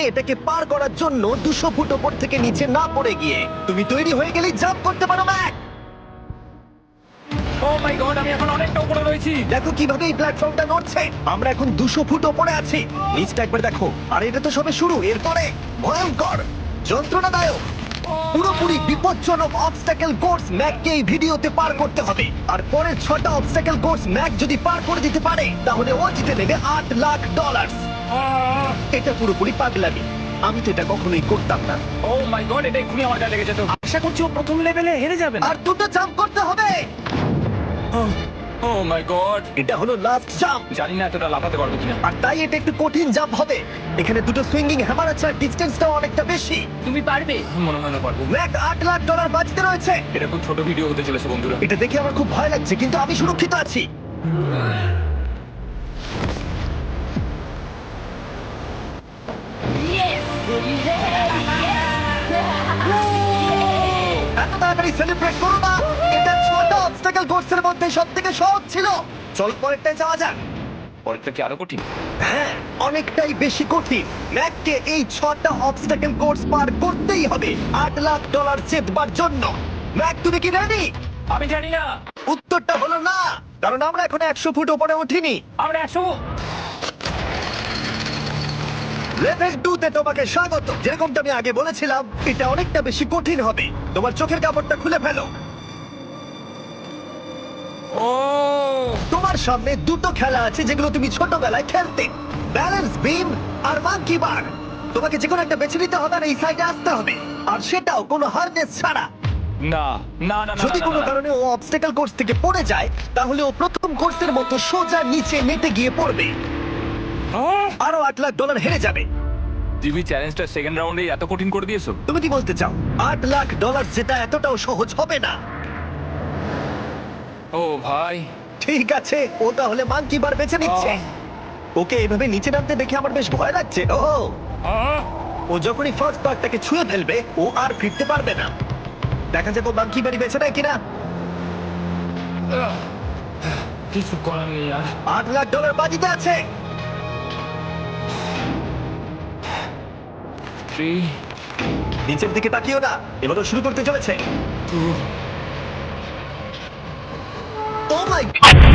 এটাকে পার করার জন্য 200 ফুট ওপর থেকে নিচে না পড়ে গিয়ে। তুমি তৈরি হয়ে গেলেই জাম্প করতে পারো ম্যাক। ও মাই গড, আমি এখন অনেকটা উপরে রয়েছি। দেখো কিভাবে এই প্ল্যাটফর্মটা নড়ছে। আমরা এখন 200 ফুট ওপরে আছি। নিচটা একবার দেখো। আর এটা তো সবে শুরু, এরপরে ভয়ঙ্কর, যন্ত্রণাদায়ক, পুরোপুরি বিপজ্জনক অবস্টাকেল কোর্স ম্যাককে এই ভিডিওতে পার করতে হবে। আর পরের 6টা অবস্টাকেল কোর্স ম্যাক যদি পার করে দিতে পারে তাহলে ও জিতে নেবে $8 লাখ। এটা পুরোপুরি পাগলামি। আমি তো এটা কখনোই করতাম না। ও মাই গড, এটা এক্ষুনি আমার গায়ে লেগে যেত। আশা করছি ও প্রথম লেভেলে হেরে যাবে না। আর দুটো জাম্প করতে হবে। ও মাই গড, এটা হলো লাস্ট জাম্প। জানি না এতটা লাফাতে পারবো কিনা। আর তাই এটা একটু কঠিন জাম্প হবে। এখানে দুটো সুইঙ্গিং হ্যামার আছে আর ডিসটেন্সটাও অনেকটা বেশি। তুমি পারবে। মনে হয় না পারবো। ম্যাক $8 লাখ বাজিতে রয়েছে। এটা খুব ছোট ভিডিও হতে চলেছে বন্ধুরা। এটা দেখে আমার খুব ভয় লাগছে, কিন্তু আমি সুরক্ষিত আছি। এত তাড়াতাড়ি সেলিব্রেট করো না। এটা 6টা অবস্টাকেল কোর্সের মধ্যে সবথেকে সহজ ছিল। চল পরেরটায় যাওয়া যাক। পরেরটা কি আরো কঠিন? হ্যাঁ, অনেকটাই বেশি কঠিন। ম্যাককে এই 6টা অবস্টাকেল কোর্স পার করতেই হবে $8 লাখ জেতবার জন্য। ম্যাক, তুমি কি রেডি? আমি জানি না। উত্তরটা হলো না, কারণ আমরা এখন 100 ফুট উপরে উঠিনি। আমরা 100। লেভেল 2 তে তোমাকে স্বাগত। যেরকমটা আমি আগে বলেছিলাম, এটা অনেকটা বেশি কঠিন হবে। তোমার চোখের কাপড়টা খুলে ফেলো। ও তোমার সামনে দুটো খেলা আছে যেগুলো তুমি ছোটবেলায় খেলতে, ব্যালেন্স বিম আর মাঙ্কি বার। তোমাকে যে কোনো একটা বেছে নিতে হবে আর এই সাইডে আসতে হবে, আর সেটাও কোনো হারনেস ছাড়া। না না না না, যদি না, কোনো না, না। কারণে ও অবস্টাকেল কোর্স থেকে পড়ে যায়, তাহলে ও প্রথম কোর্সের মতো সোজা নিচে নেটে গিয়ে পড়বে। আরো $8 লাখ হেরে যাবে। তুমি চ্যালেঞ্জটা সেকেন্ড রাউন্ডে এত কঠিন করে দিয়েছো। তুমি কি বলতে চাও $8 লাখ যেটা এতটাও সহজ হবে না? ও ভাই, ঠিক আছে, ও তাহলে মাঙ্কি বার বেছে নিচ্ছে। ওকে এভাবে নিচে নামতে দেখে আমার বেশ ভয় লাগছে। ও যখনই ফার্স্ট বারটাকে ছুঁয়ে ফেলবে, ও আর ফিরতে পারবে না। দেখা যাবে ও মাঙ্কি বাড়ি বেছে নেয় কিনা। কিছু করার নেই আর। $8 লাখ বাজিতে আছে। 3 নিচের দিকে তাকিও না, এবারও শুরু করতে চলেছে। 2 ও মাই গড!